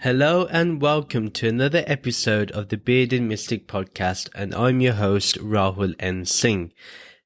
Hello and welcome to another episode of the Bearded Mystic podcast, and I'm your host Rahul N. Singh.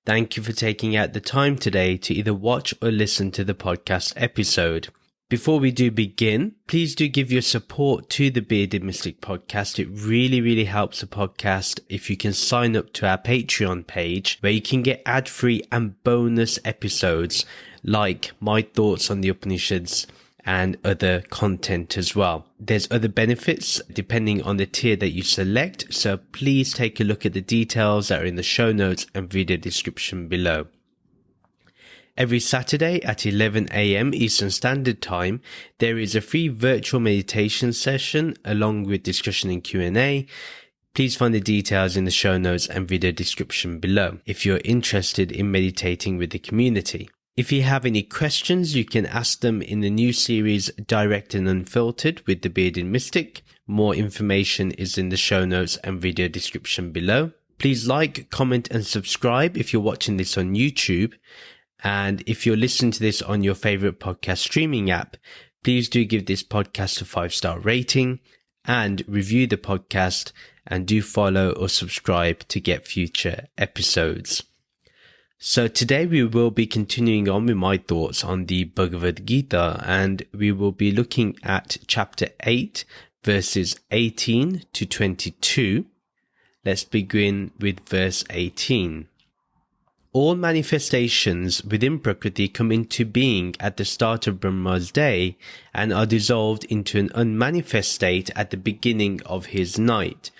Thank you for taking out the time today to either watch or listen to the podcast episode. Before we do begin, please do give your support to the Bearded Mystic podcast. It really helps the podcast if you can sign up to our Patreon page, where you can get ad-free and bonus episodes like my thoughts on the Upanishads and other content as well. There's other benefits depending on the tier that you select, so please take a look at the details that are in the show notes and video description below. Every Saturday at 11 AM Eastern Standard Time, there is a free virtual meditation session along with discussion and Q&A. Please find the details in the show notes and video description below if you're interested in meditating with the community. If you have any questions, you can ask them in the new series Direct and Unfiltered with the Bearded Mystic. More information is in the show notes and video description below. Please like, comment and subscribe if you're watching this on YouTube. And if you're listening to this on your favorite podcast streaming app, please do give this podcast a 5-star rating and review the podcast, and do follow or subscribe to get future episodes. So today we will be continuing on with my thoughts on the Bhagavad Gita, and we will be looking at chapter 8 verses 18 to 22. Let's begin with verse 18. All manifestations within Prakriti come into being at the start of Brahma's day and are dissolved into an unmanifest state at the beginning of his night.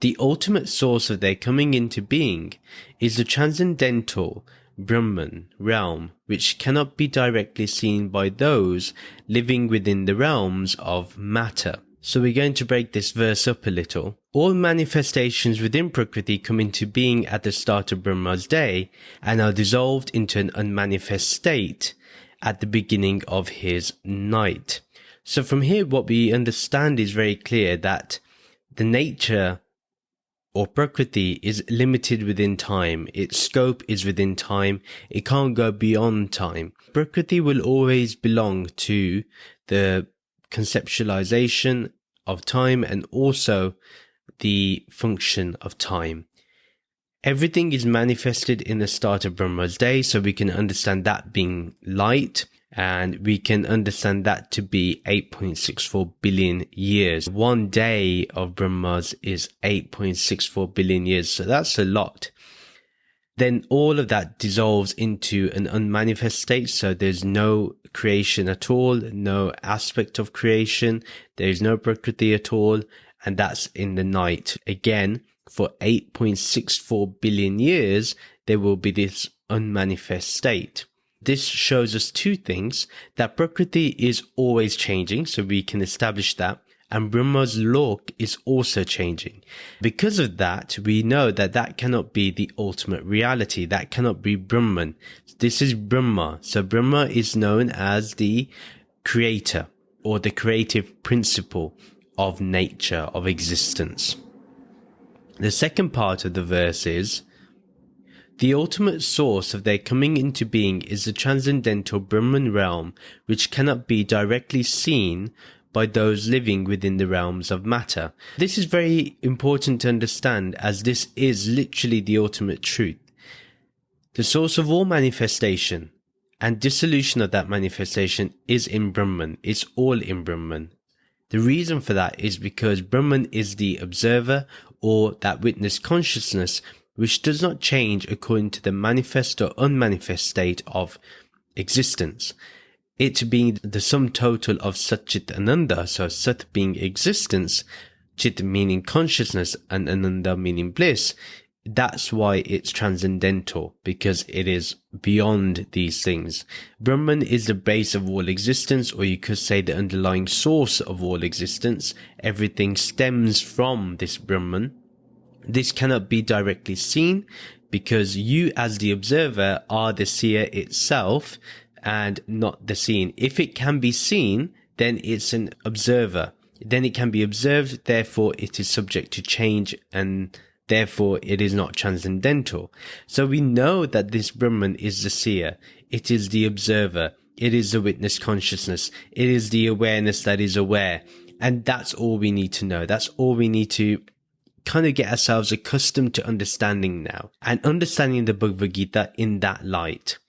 The ultimate source of their coming into being is the transcendental Brahman realm, which cannot be directly seen by those living within the realms of matter. So we're going to break this verse up a little. All manifestations within Prakriti come into being at the start of Brahma's day and are dissolved into an unmanifest state at the beginning of his night. So from here, what we understand is very clear that the nature or Prakriti is limited within time. Its scope is within time. It can't go beyond time. Prakriti will always belong to the conceptualization of time and also the function of time. Everything is manifested in the start of Brahma's day, so we can understand that being light, and we can understand that to be 8.64 billion years. One day of Brahma's is 8.64 billion years, so that's a lot. Then all of that dissolves into an unmanifest state, so there's no creation at all, no aspect of creation, there's no Prakriti at all, and that's in the night. Again, for 8.64 billion years, there will be this unmanifest state. This shows us two things: that Prakriti is always changing, so we can establish that, and Brahma's law is also changing. Because of that, we know that that cannot be the ultimate reality. That cannot be Brahman. This is Brahma. So Brahma is known as the creator or the creative principle of nature, of existence. The second part of the verse is, the ultimate source of their coming into being is the transcendental Brahman realm, which cannot be directly seen by those living within the realms of matter. This is very important to understand, as this is literally the ultimate truth. The source of all manifestation and dissolution of that manifestation is in Brahman. It's all in Brahman. The reason for that is because Brahman is the observer, or that witness consciousness, which does not change according to the manifest or unmanifest state of existence. It being the sum total of Sat Chit Ananda, so Sat being existence, Chit meaning consciousness, and Ananda meaning bliss. That's why it's transcendental, because it is beyond these things. Brahman is the base of all existence, or you could say the underlying source of all existence. Everything stems from this Brahman. This cannot be directly seen because you as the observer are the seer itself and not the seen. If it can be seen, then it's an observer. Then it can be observed, therefore it is subject to change, and therefore it is not transcendental. So we know that this Brahman is the seer. It is the observer. It is the witness consciousness. It is the awareness that is aware. And that's all we need to know. That's all we need to kind of get ourselves accustomed to understanding now, and understanding the Bhagavad Gita in that light.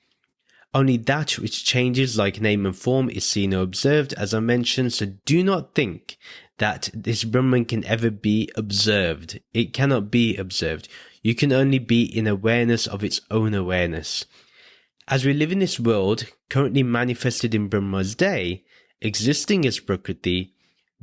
Only that which changes like name and form is seen or observed, as I mentioned. So do not think that this Brahman can ever be observed. It cannot be observed. You can only be in awareness of its own awareness. As we live in this world, currently manifested in Brahma's day, existing as Prakriti,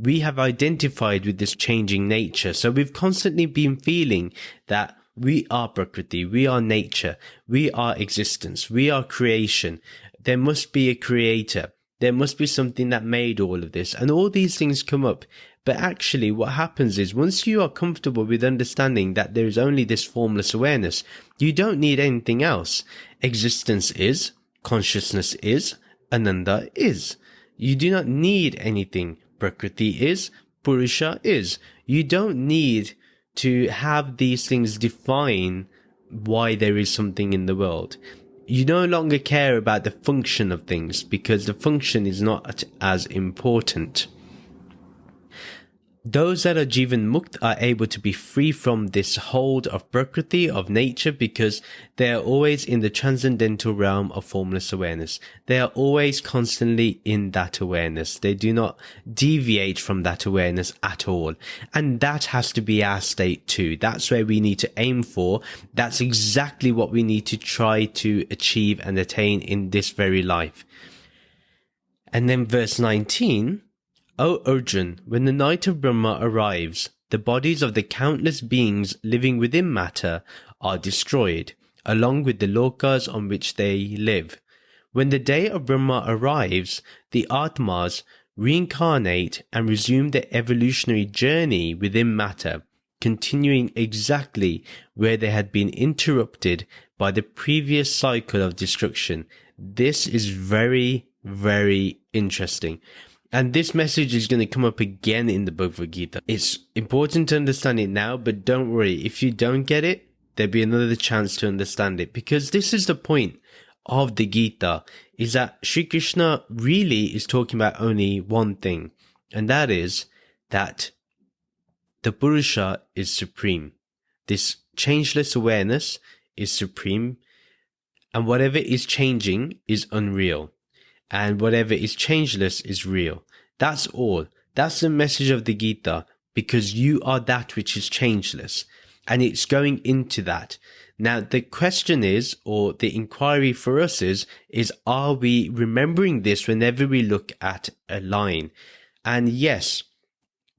we have identified with this changing nature. So we've constantly been feeling that we are Prakriti, we are nature, we are existence, we are creation. There must be a creator. There must be something that made all of this. And all these things come up. But actually what happens is, once you are comfortable with understanding that there is only this formless awareness, you don't need anything else. Existence is, consciousness is, Ananda is. You do not need anything. Prakriti is, Purusha is. You don't need to have these things define why there is something in the world. You no longer care about the function of things, because the function is not as important. Those that are Jivan Mukt are able to be free from this hold of Prakriti, of nature, because they are always in the transcendental realm of formless awareness. They are always constantly in that awareness. They do not deviate from that awareness at all. And that has to be our state too. That's where we need to aim for. That's exactly what we need to try to achieve and attain in this very life. And then verse 19... O Arjun, when the night of Brahma arrives, the bodies of the countless beings living within matter are destroyed, along with the lokas on which they live. When the day of Brahma arrives, the Atmas reincarnate and resume their evolutionary journey within matter, continuing exactly where they had been interrupted by the previous cycle of destruction. This is very, very interesting. And this message is going to come up again in the Bhagavad Gita. It's important to understand it now, but don't worry. If you don't get it, there'll be another chance to understand it. Because this is the point of the Gita, is that Sri Krishna really is talking about only one thing. And that is that the Purusha is supreme. This changeless awareness is supreme. And whatever is changing is unreal. And whatever is changeless is real. That's all. That's the message of the Gita, because you are that which is changeless. And it's going into that. Now, the question is, or the inquiry for us is are we remembering this whenever we look at a line? And yes,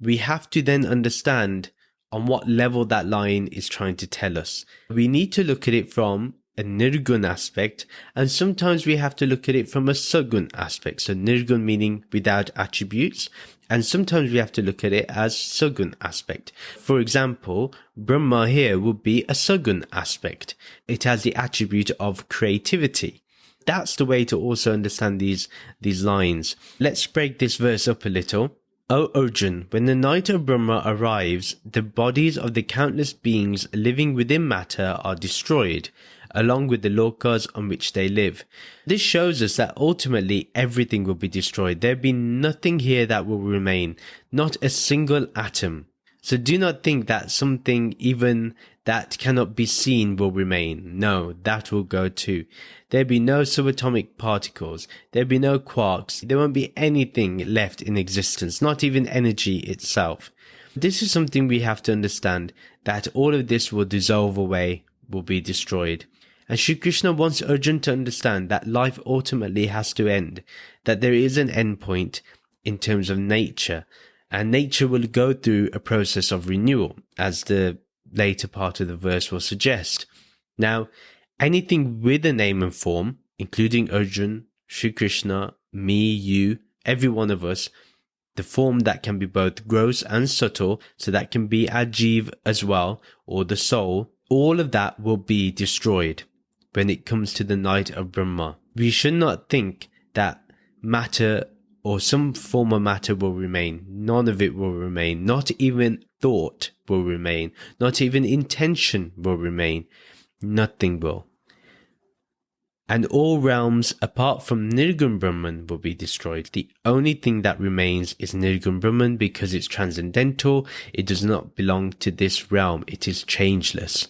we have to then understand on what level that line is trying to tell us. We need to look at it from a nirgun aspect, and sometimes we have to look at it from a sagun aspect. So nirgun meaning without attributes, and sometimes we have to look at it as sagun aspect. For example, Brahma here would be a sagun aspect. It has the attribute of creativity. That's the way to also understand these lines. Let's break this verse up a little. O Arjun, when the night of Brahma arrives, the bodies of the countless beings living within matter are destroyed, along with the lokas on which they live. This shows us that ultimately everything will be destroyed. There'll be nothing here that will remain, not a single atom. So do not think that something even that cannot be seen will remain. No, that will go too. There'll be no subatomic particles. There'll be no quarks. There won't be anything left in existence, not even energy itself. This is something we have to understand, that all of this will dissolve away, will be destroyed. And Shri Krishna wants Arjuna to understand that life ultimately has to end, that there is an end point in terms of nature, and nature will go through a process of renewal, as the later part of the verse will suggest. Now, anything with a name and form, including Arjuna, Shri Krishna, me, you, every one of us, the form that can be both gross and subtle, so that can be our jiva as well, or the soul, all of that will be destroyed when it comes to the night of Brahma. We should not think that matter or some form of matter will remain. None of it will remain. Not even thought will remain. Not even intention will remain. Nothing will. and all realms apart from Nirgun Brahman will be destroyed. The only thing that remains is Nirgun Brahman because it's transcendental. It does not belong to this realm. It is changeless.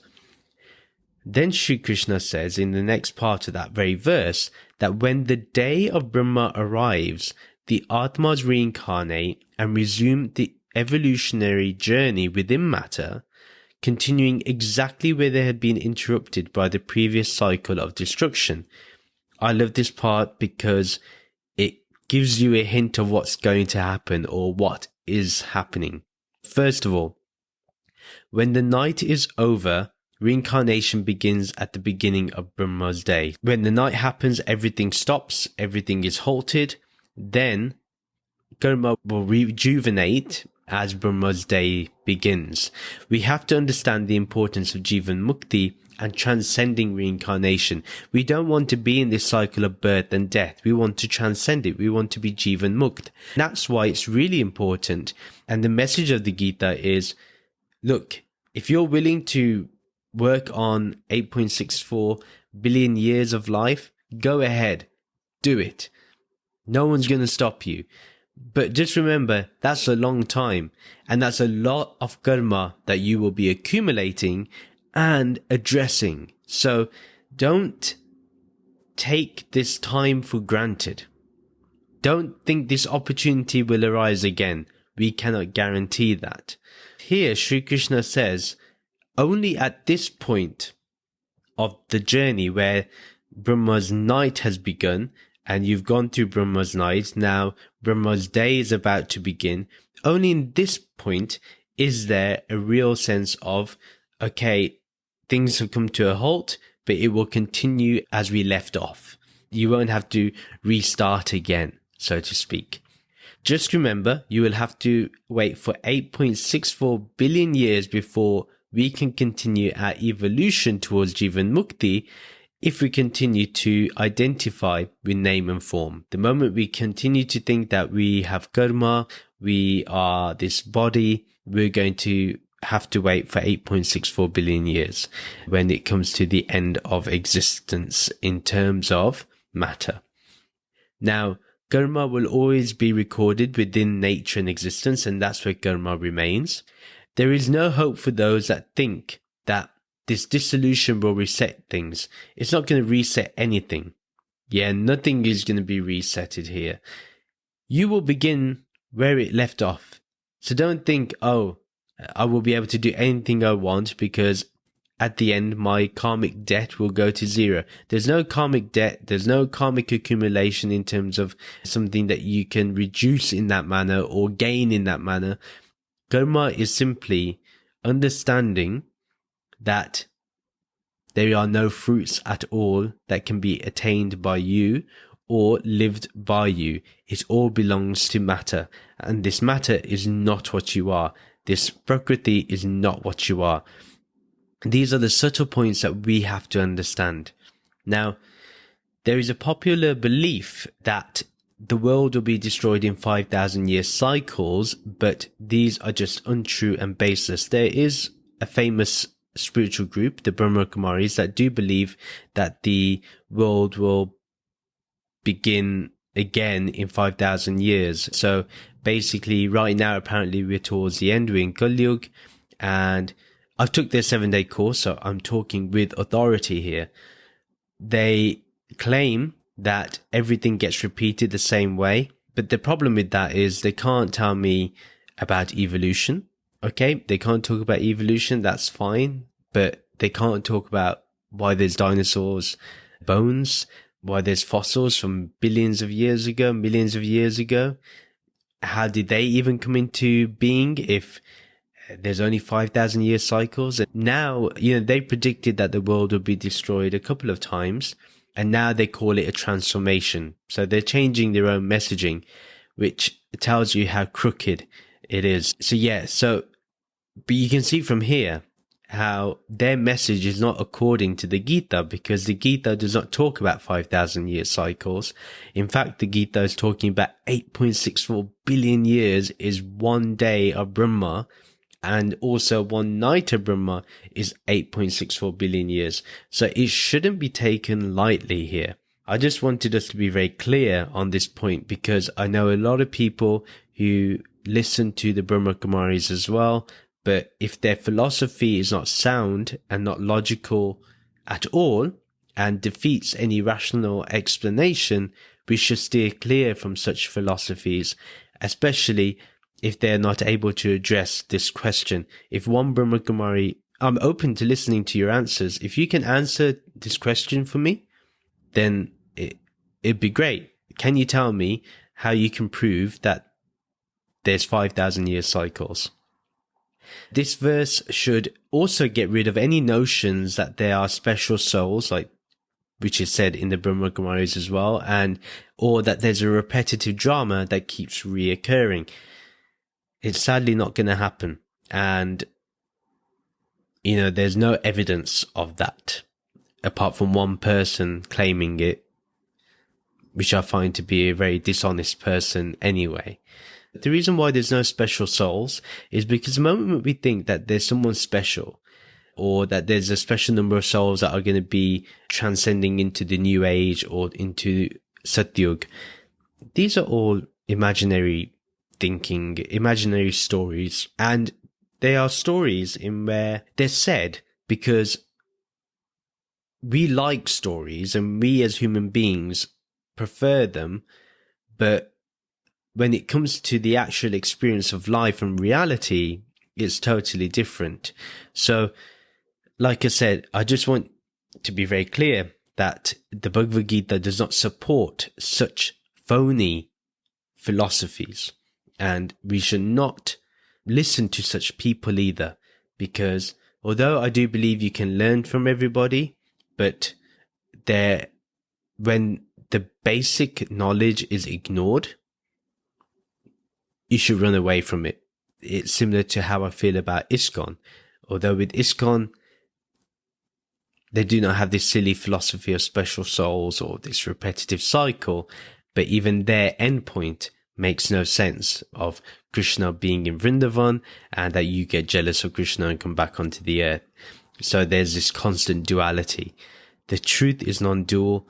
Then Sri Krishna says in the next part of that very verse that when the day of Brahma arrives, the Atmas reincarnate and resume the evolutionary journey within matter, continuing exactly where they had been interrupted by the previous cycle of destruction. I love this part because it gives you a hint of what's going to happen or what is happening. First of all, when the night is over, reincarnation begins at the beginning of Brahma's day. When the night happens, everything stops, everything is halted. Then Karma will rejuvenate as Brahma's day begins. We have to understand the importance of Jivan Mukti and transcending reincarnation. We don't want to be in this cycle of birth and death. We want to transcend it. We want to be Jivan Mukt. That's why it's really important. And the message of the Gita is, look, if you're willing to work on 8.64 billion years of life, go ahead, do it. No one's going to stop you. But just remember, that's a long time, and that's a lot of karma that you will be accumulating and addressing. So don't take this time for granted. Don't think this opportunity will arise again. We cannot guarantee that. Here, Sri Krishna says, only at this point of the journey where Brahma's night has begun, and you've gone through Brahma's night, now Brahma's day is about to begin, only in this point is there a real sense of, okay, things have come to a halt, but it will continue as we left off. You won't have to restart again, so to speak. Just remember, you will have to wait for 8.64 billion years before we can continue our evolution towards Jivan Mukti if we continue to identify with name and form. The moment we continue to think that we have karma, we are this body, we're going to have to wait for 8.64 billion years when it comes to the end of existence in terms of matter. Now, karma will always be recorded within nature and existence, and that's where karma remains. There is no hope for those that think that this dissolution will reset things. It's not going to reset anything. Yeah, nothing is going to be resetted here. You will begin where it left off. So don't think, oh, I will be able to do anything I want because at the end my karmic debt will go to zero. There's no karmic debt. There's no karmic accumulation in terms of something that you can reduce in that manner or gain in that manner. Karma is simply understanding that there are no fruits at all that can be attained by you or lived by you. It all belongs to matter, and this matter is not what you are. This Prakriti is not what you are. These are the subtle points that we have to understand. Now, there is a popular belief that the world will be destroyed in 5,000 year cycles, but these are just untrue and baseless. There is a famous spiritual group, the Brahma Kumaris, that do believe that the world will begin again in 5,000 years. So basically right now, apparently we're towards the end, we're in Kali Yuga, and I've took their 7-day course, so I'm talking with authority here. They claim that everything gets repeated the same way. But the problem with that is they can't tell me about evolution. Okay, they can't talk about evolution, that's fine. But they can't talk about why there's dinosaurs' bones, why there's fossils from billions of years ago, millions of years ago. How did they even come into being if there's only 5,000 year cycles? And now, they predicted that the world would be destroyed a couple of times. And now they call it a transformation. So they're changing their own messaging, which tells you how crooked it is. But you can see from here how their message is not according to the Gita, because the Gita does not talk about 5,000 year cycles. In fact, the Gita is talking about 8.64 billion years is one day of Brahma, And also one night of Brahma is 8.64 billion years. So it shouldn't be taken lightly here. I just wanted us to be very clear on this point, because I know a lot of people who listen to the Brahma Kumaris as well, but if their philosophy is not sound and not logical at all and defeats any rational explanation, we should steer clear from such philosophies, especially if they're not able to address this question. If one Brahma Kumari, I'm open to listening to your answers. If you can answer this question for me, then it'd be great. Can you tell me how you can prove that there's 5,000 year cycles? This verse should also get rid of any notions that there are special souls, like which is said in the Brahma Kumaris as well, or that there's a repetitive drama that keeps reoccurring. It's sadly not going to happen. And, there's no evidence of that, apart from one person claiming it, which I find to be a very dishonest person anyway. The reason why there's no special souls is because the moment we think that there's someone special, or that there's a special number of souls that are going to be transcending into the new age or into Satyug, these are all imaginary thinking, imaginary stories. And they are stories in where they're said because we like stories and we as human beings prefer them. But when it comes to the actual experience of life and reality, it's totally different. So, like I said, I just want to be very clear that the Bhagavad Gita does not support such phony philosophies. And we should not listen to such people either, because although I do believe you can learn from everybody, but when the basic knowledge is ignored, you should run away from it. It's similar to how I feel about ISKCON. Although with ISKCON, they do not have this silly philosophy of special souls or this repetitive cycle, but even their endpoint makes no sense, of Krishna being in Vrindavan and that you get jealous of Krishna and come back onto the earth. So there's this constant duality. The truth is non-dual.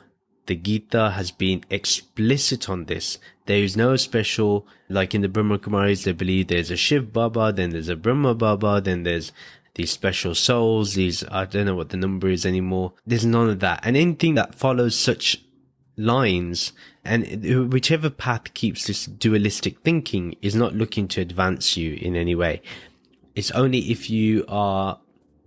The Gita has been explicit on this. There is no special, like in the Brahma Kumaris, they believe there's a Shiv Baba, then there's a Brahma Baba, then there's these special souls, I don't know what the number is anymore. There's none of that. And anything that follows such lines, and whichever path keeps this dualistic thinking, is not looking to advance you in any way. It's only if you are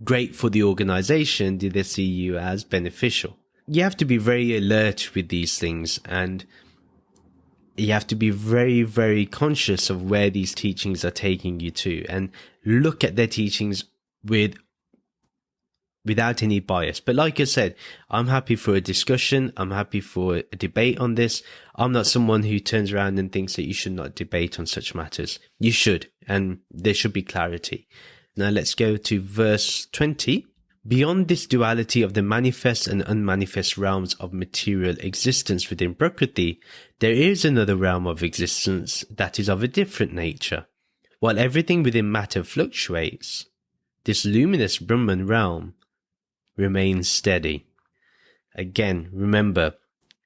great for the organization do they see you as beneficial. You have to be very alert with these things, and you have to be very, very conscious of where these teachings are taking you to, and look at their teachings without any bias. But like I said, I'm happy for a discussion. I'm happy for a debate on this. I'm not someone who turns around and thinks that you should not debate on such matters. You should, and there should be clarity. Now let's go to verse 20. Beyond this duality of the manifest and unmanifest realms of material existence within Prakriti, there is another realm of existence that is of a different nature. While everything within matter fluctuates, this luminous Brahman realm remains steady. Again, remember,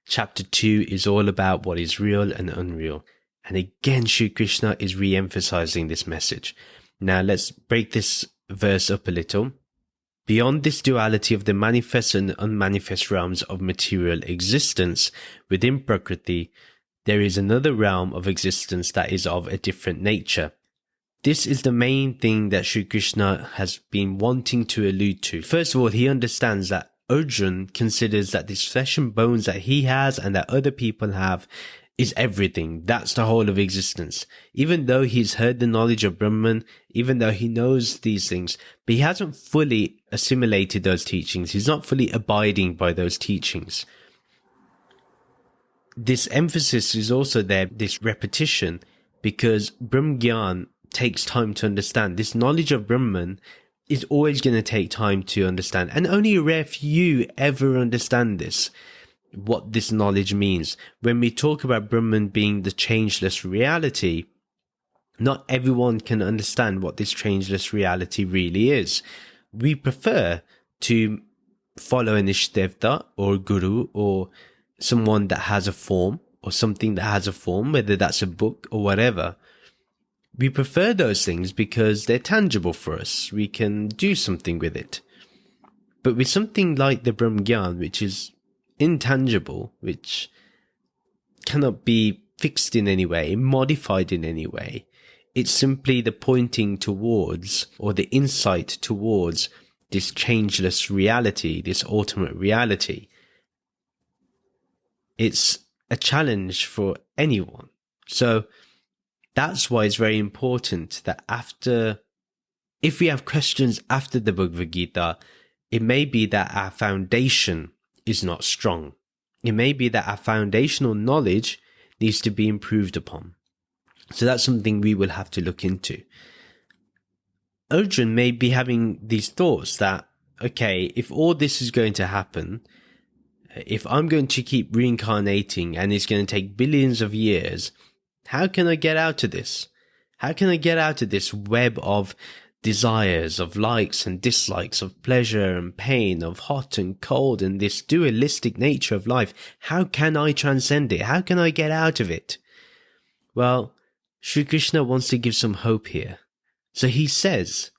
chapter 2 is all about what is real and unreal. And again, Shri Krishna is re-emphasizing this message. Now let's break this verse up a little. Beyond this duality of the manifest and unmanifest realms of material existence within Prakriti, there is another realm of existence that is of a different nature. This is the main thing that Shri Krishna has been wanting to allude to. First of all, he understands that Arjun considers that this flesh and bones that he has and that other people have is everything. That's the whole of existence. Even though he's heard the knowledge of Brahman, even though he knows these things, but he hasn't fully assimilated those teachings. He's not fully abiding by those teachings. This emphasis is also there, this repetition, because Brahm Gyan takes time to understand. This knowledge of Brahman is always going to take time to understand. And only a rare few ever understand this, what this knowledge means. When we talk about Brahman being the changeless reality, Not everyone can understand what this changeless reality really is. We prefer to follow an Ishtevta or a guru or someone that has a form or something that has a form, whether that's a book or whatever. We prefer those things because they're tangible for us. We can do something with it. But with something like the Brahmgyan, which is intangible, which cannot be fixed in any way, modified in any way, it's simply the pointing towards or the insight towards this changeless reality, this ultimate reality. It's a challenge for anyone. So that's why it's very important that if we have questions after the Bhagavad Gita, it may be that our foundation is not strong. It may be that our foundational knowledge needs to be improved upon. So that's something we will have to look into. Arjun may be having these thoughts that, okay, if all this is going to happen, if I'm going to keep reincarnating and it's going to take billions of years, how can I get out of this? How can I get out of this web of desires, of likes and dislikes, of pleasure and pain, of hot and cold, and this dualistic nature of life? How can I transcend it? How can I get out of it? Well, Sri Krishna wants to give some hope here. So he says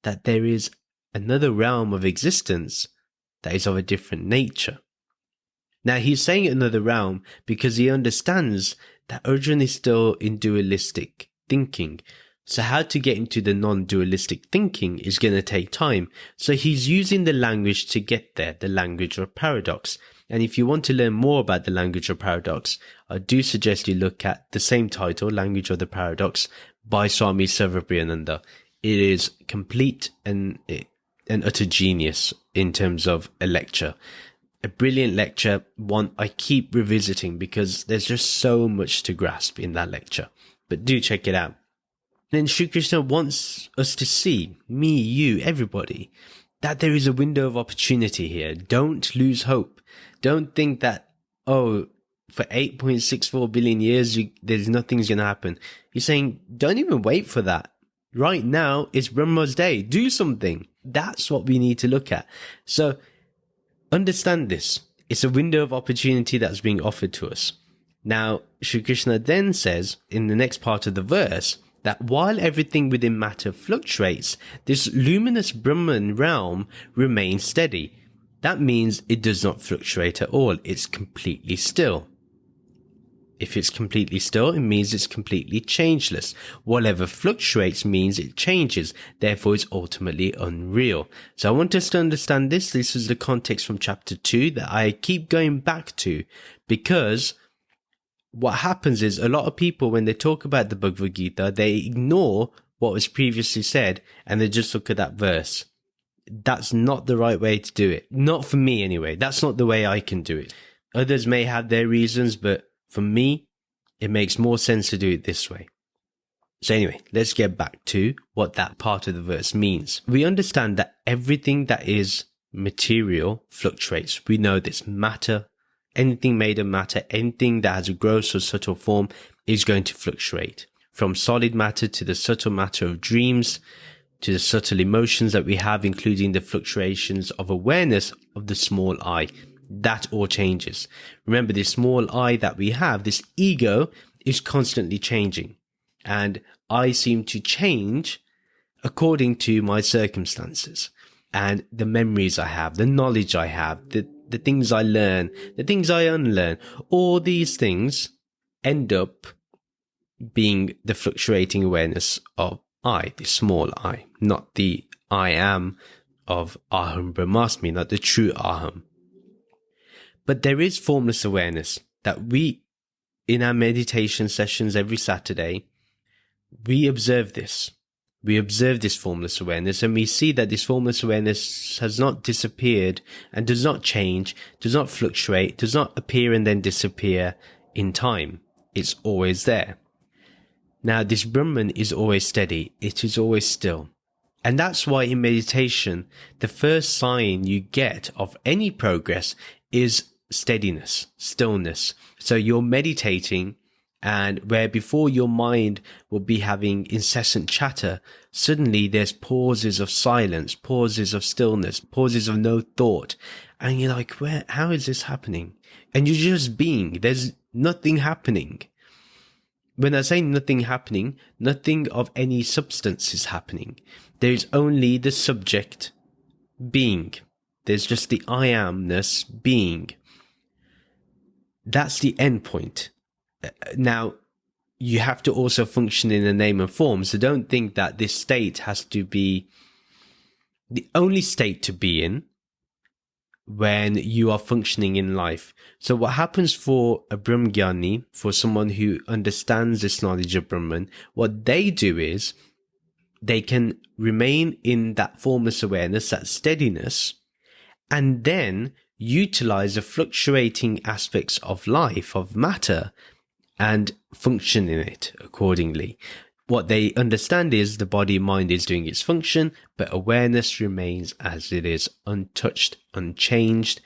that there is another realm of existence that is of a different nature. Now he's saying another realm because he understands that Arjun is still in dualistic thinking. So how to get into the non-dualistic thinking is going to take time. So he's using the language to get there, the language of paradox. And if you want to learn more about the language of paradox, I do suggest you look at the same title, Language of the Paradox, by Swami Sarvapriyananda. It is complete and utter genius in terms of a lecture. A brilliant lecture, one I keep revisiting because there's just so much to grasp in that lecture. But do check it out. And Sri Krishna wants us to see, me, you, everybody, that there is a window of opportunity here. Don't lose hope. Don't think that, for 8.64 billion years, there's nothing's going to happen. He's saying, don't even wait for that. Right now, it's Brahma's day. Do something. That's what we need to look at. So, understand this. It's a window of opportunity that's being offered to us. Now, Sri Krishna then says, in the next part of the verse, that while everything within matter fluctuates, this luminous Brahman realm remains steady. That means it does not fluctuate at all. It's completely still. If it's completely still, it means it's completely changeless. Whatever fluctuates means it changes. Therefore, it's ultimately unreal. So I want us to understand this. This is the context from chapter 2 that I keep going back to, because what happens is a lot of people, when they talk about the Bhagavad Gita, they ignore what was previously said and they just look at that verse. That's not the right way to do it. Not for me anyway. That's not the way I can do it. Others may have their reasons, but for me, it makes more sense to do it this way. So anyway, let's get back to what that part of the verse means. We understand that everything that is material fluctuates. We know this. Matter, anything made of matter, anything that has a gross or subtle form is going to fluctuate. From solid matter to the subtle matter of dreams, to the subtle emotions that we have, including the fluctuations of awareness of the small I. That all changes. Remember, this small I that we have, this ego, is constantly changing. And I seem to change according to my circumstances and the memories I have, the knowledge I have, the things I learn, the things I unlearn. All these things end up being the fluctuating awareness of I, the small I, not the I am of Aham Brahmasmi, not the true Aham. But there is formless awareness that we, in our meditation sessions every Saturday, we observe this. We observe this formless awareness, and we see that this formless awareness has not disappeared and does not change, does not fluctuate, does not appear and then disappear in time. It's always there. Now, this Brahman is always steady. It is always still. And that's why in meditation, the first sign you get of any progress is steadiness, stillness. So you're meditating And where before your mind will be having incessant chatter, suddenly there's pauses of silence, pauses of stillness, pauses of no thought. And you're like, how is this happening? And you're just being, there's nothing happening. When I say nothing happening, nothing of any substance is happening. There's only the subject being. There's just the I amness being. That's the end point. Now, you have to also function in a name and form. So don't think that this state has to be the only state to be in when you are functioning in life. So what happens for a Brahmgyani, for someone who understands this knowledge of Brahman, what they do is they can remain in that formless awareness, that steadiness, and then utilize the fluctuating aspects of life, of matter, and function in it accordingly. What they understand is the body mind is doing its function, but awareness remains as it is, untouched, unchanged,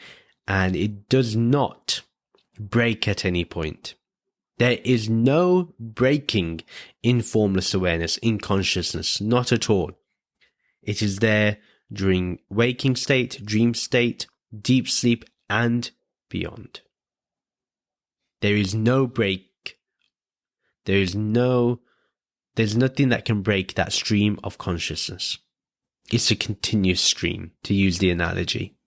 and it does not break at any point. There is no breaking in formless awareness, in consciousness, not at all. It is there during waking state, dream state, deep sleep, and beyond. There is no break. There's nothing that can break that stream of consciousness. It's a continuous stream, to use the analogy.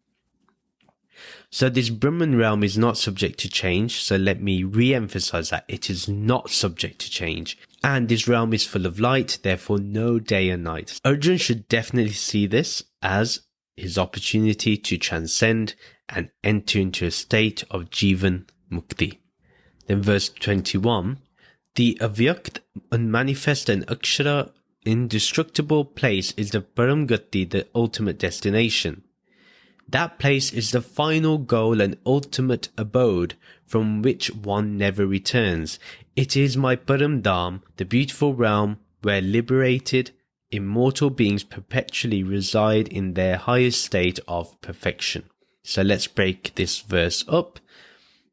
So this Brahman realm is not subject to change. So let me re-emphasize that. It is not subject to change. And this realm is full of light, therefore no day and night. Arjun should definitely see this as his opportunity to transcend and enter into a state of Jivan Mukti. Then verse 21. The avyakt, unmanifest and akshara, indestructible place is the Paramgati, the ultimate destination. That place is the final goal and ultimate abode from which one never returns. It is my Paramdham, the beautiful realm where liberated, immortal beings perpetually reside in their highest state of perfection. So let's break this verse up.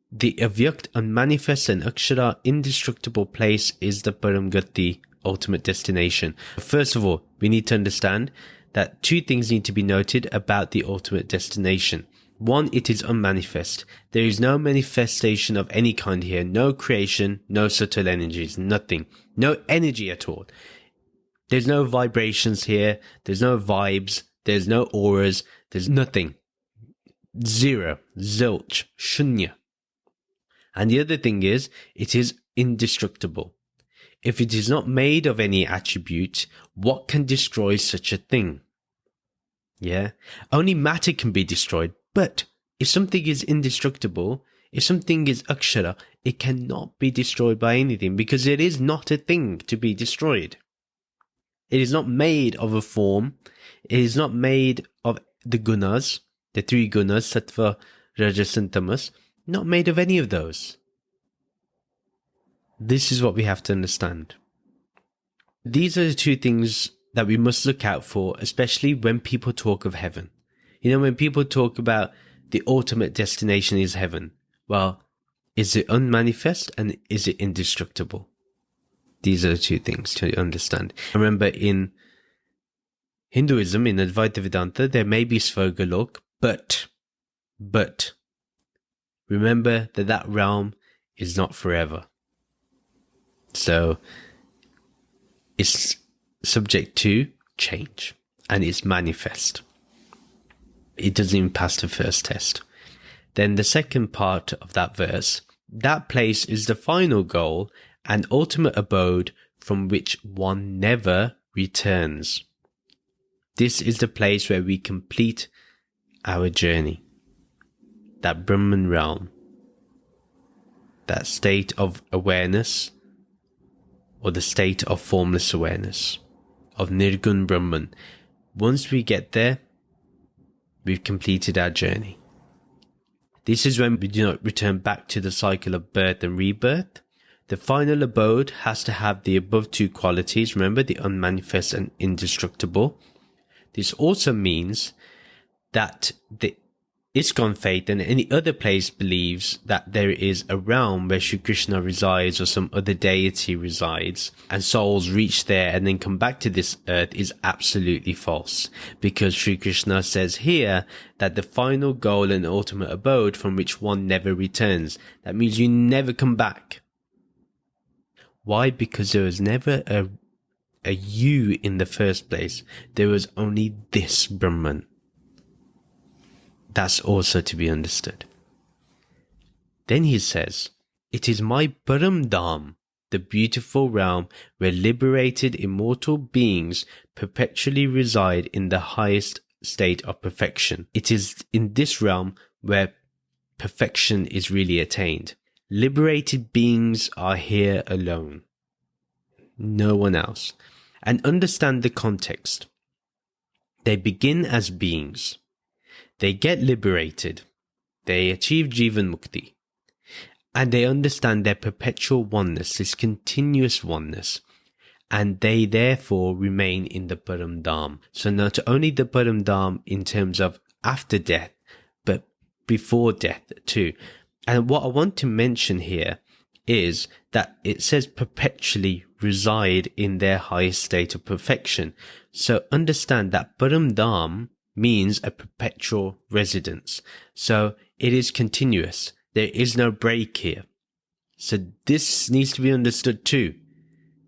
The avyakt, unmanifest and akshara, indestructible place is the Paramgati, ultimate destination. First of all, we need to understand that two things need to be noted about the ultimate destination. One, it is unmanifest. There is no manifestation of any kind here. No creation, no subtle energies, nothing. No energy at all. There's no vibrations here. There's no vibes. There's no auras. There's nothing. Zero. Zilch. Shunya. And the other thing is, it is indestructible. If it is not made of any attribute, what can destroy such a thing? Yeah? Only matter can be destroyed. But if something is indestructible, if something is akshara, it cannot be destroyed by anything because it is not a thing to be destroyed. It is not made of a form. It is not made of the gunas, the three gunas, sattva, rajas and tamas. Not made of any of those. This is what we have to understand. These are the two things that we must look out for, especially when people talk of heaven. You know, when people talk about the ultimate destination is heaven, well, is it unmanifest and is it indestructible? These are the two things to understand. Remember, in Hinduism, in Advaita Vedanta, there may be Svargalok, but remember that that realm is not forever. So it's subject to change and it's manifest. It doesn't even pass the first test. Then the second part of that verse, that place is the final goal and ultimate abode from which one never returns. This is the place where we complete our journey. That Brahman realm, that state of awareness, or the state of formless awareness, of Nirgun Brahman. Once we get there, we've completed our journey. This is when we do not return back to the cycle of birth and rebirth. The final abode has to have the above two qualities, remember, the unmanifest and indestructible. This also means that ISKCON faith and any other place believes that there is a realm where Sri Krishna resides or some other deity resides and souls reach there and then come back to this earth is absolutely false, because Sri Krishna says here that the final goal and ultimate abode from which one never returns. That means you never come back. Why? Because there was never a you in the first place. There was only this Brahman. That's also to be understood. Then he says, it is my Param Dham, the beautiful realm where liberated immortal beings perpetually reside in the highest state of perfection. It is in this realm where perfection is really attained. Liberated beings are here alone. No one else. And understand the context. They begin as beings. They get liberated, they achieve Jivan Mukti, and they understand their perpetual oneness, this continuous oneness, and they therefore remain in the Param Dham. So not only the Param Dham in terms of after death, but before death too. And what I want to mention here is that it says perpetually reside in their highest state of perfection. So understand that Param Dham means a perpetual residence. So it is continuous. There is no break here. So this needs to be understood too.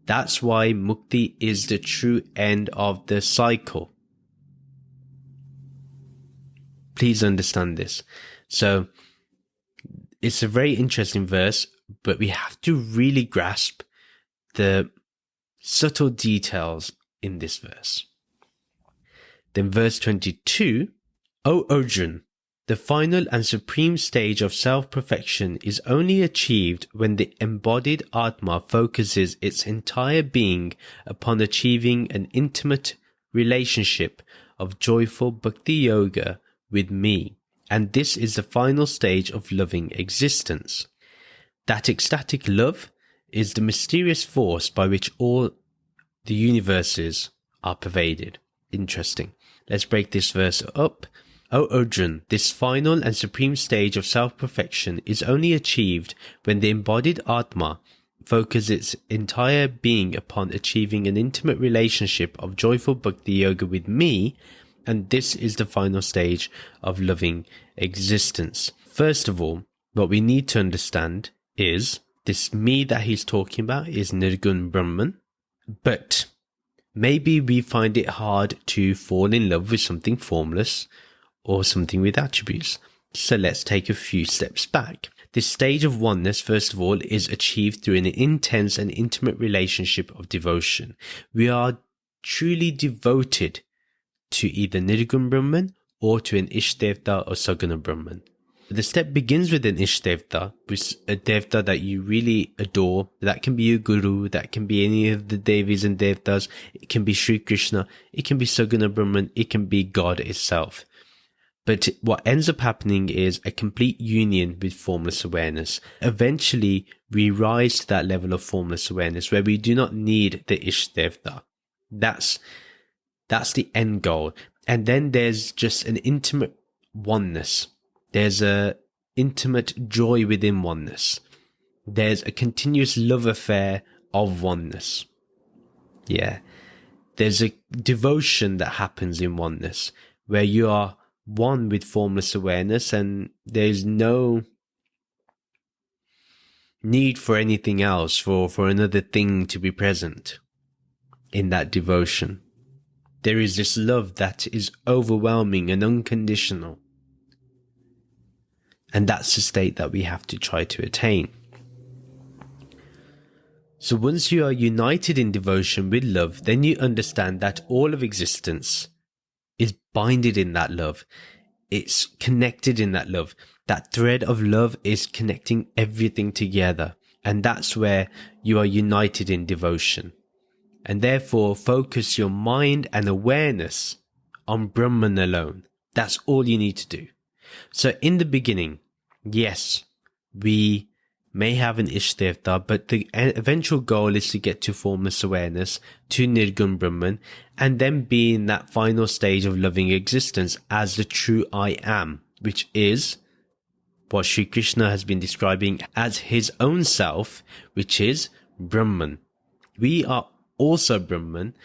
That's why Mukti is the true end of the cycle. Please understand this. So it's a very interesting verse, but we have to really grasp the subtle details in this verse. Then verse 22, O Arjun, the final and supreme stage of self-perfection is only achieved when the embodied Atma focuses its entire being upon achieving an intimate relationship of joyful bhakti yoga with me, and this is the final stage of loving existence. That ecstatic love is the mysterious force by which all the universes are pervaded. Interesting. Let's break this verse up. O Arjun, this final and supreme stage of self-perfection is only achieved when the embodied Atma focuses its entire being upon achieving an intimate relationship of joyful bhakti yoga with me, and this is the final stage of loving existence. First of all, what we need to understand is this me that he's talking about is Nirgun Brahman, but maybe we find it hard to fall in love with something formless or something with attributes. So let's take a few steps back. This stage of oneness, first of all, is achieved through an intense and intimate relationship of devotion. We are truly devoted to either Nirgun Brahman or to an Ishtevta or Saguna Brahman. The step begins with an Ishtevta, with a Devta that you really adore. That can be your Guru, that can be any of the Devis and Devtas, it can be Sri Krishna, it can be Saguna Brahman, it can be God itself. But what ends up happening is a complete union with formless awareness. Eventually, we rise to that level of formless awareness where we do not need the Ishtevta. That's the end goal. And then there's just an intimate oneness. There's a intimate joy within oneness. There's a continuous love affair of oneness. Yeah. There's a devotion that happens in oneness where you are one with formless awareness and there's no need for anything else, for another thing to be present in that devotion. There is this love that is overwhelming and unconditional. And that's the state that we have to try to attain. So once you are united in devotion with love, then you understand that all of existence is binded in that love. It's connected in that love. That thread of love is connecting everything together. And that's where you are united in devotion. And therefore focus your mind and awareness on Brahman alone. That's all you need to do. So in the beginning, yes, we may have an Ishtevta, but the eventual goal is to get to formless awareness, to Nirgun Brahman, and then be in that final stage of loving existence as the true I am. which is what Sri Krishna has been describing as his own self, which is Brahman. We are also Brahman.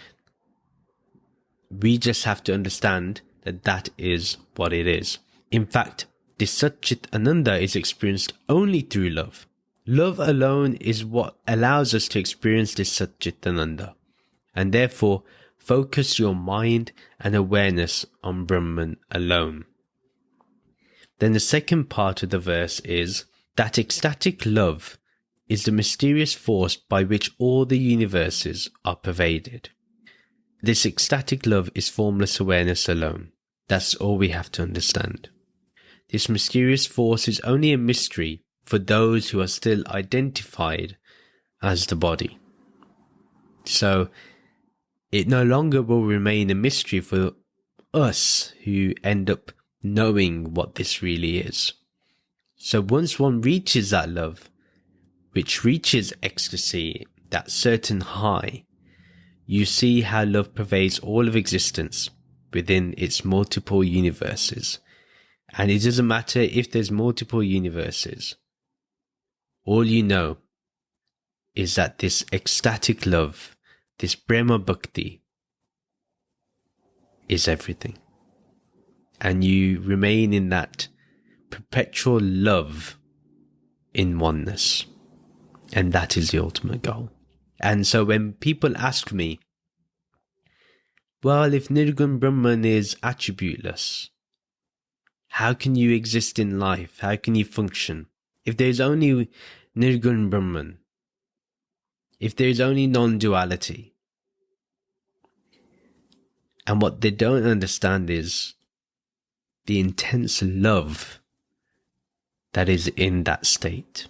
We just have to understand that that is what it is. In fact, this Satchit Ananda is experienced only through love. Love alone is what allows us to experience this Satchit Ananda. And therefore, focus your mind and awareness on Brahman alone. Then the second part of the verse is that ecstatic love is the mysterious force by which all the universes are pervaded. This ecstatic love is formless awareness alone. That's all we have to understand. This mysterious force is only a mystery for those who are still identified as the body. So it no longer will remain a mystery for us who end up knowing what this really is. So once one reaches that love, which reaches ecstasy, that certain high, you see how love pervades all of existence within its multiple universes. And it doesn't matter if there's multiple universes. All you know is that this ecstatic love, this Brahma Bhakti, is everything. And you remain in that perpetual love in oneness. And that is the ultimate goal. And so when people ask me, well, if Nirgun Brahman is attributeless, how can you exist in life? How can you function? If there's only Nirgun Brahman, if there's only non-duality. And what they don't understand is the intense love that is in that state.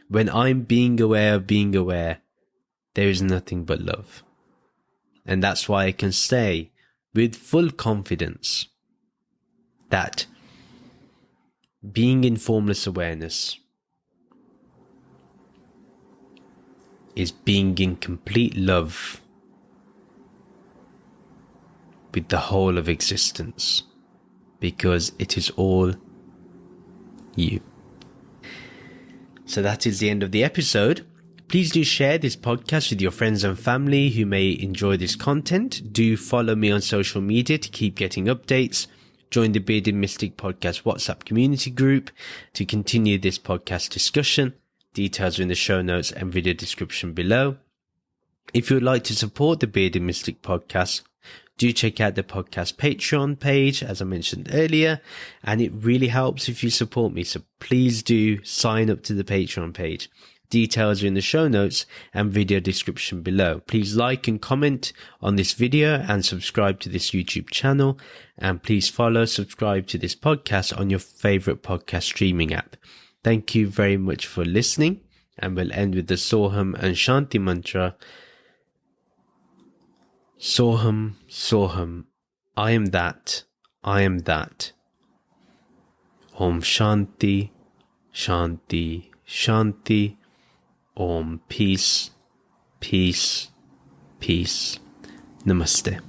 When I'm being aware of being aware, there is nothing but love. And that's why I can say with full confidence that being in formless awareness is being in complete love with the whole of existence, because it is all you. So that is the end of the episode. Please do share this podcast with your friends and family who may enjoy this content. Do follow me on social media to keep getting updates. Join the Bearded Mystic Podcast WhatsApp community group to continue this podcast discussion. Details are in the show notes and video description below. If you would like to support the Bearded Mystic Podcast, do check out the podcast Patreon page, as I mentioned earlier, and it really helps if you support me. So please do sign up to the Patreon page. Details are in the show notes and video description below. Please like and comment on this video and subscribe to this YouTube channel. And please subscribe to this podcast on your favorite podcast streaming app. Thank you very much for listening. And we'll end with the Soham and Shanti mantra. Soham, Soham, I am that, I am that. Om Shanti, Shanti, Shanti. Om peace, peace, peace. Namaste.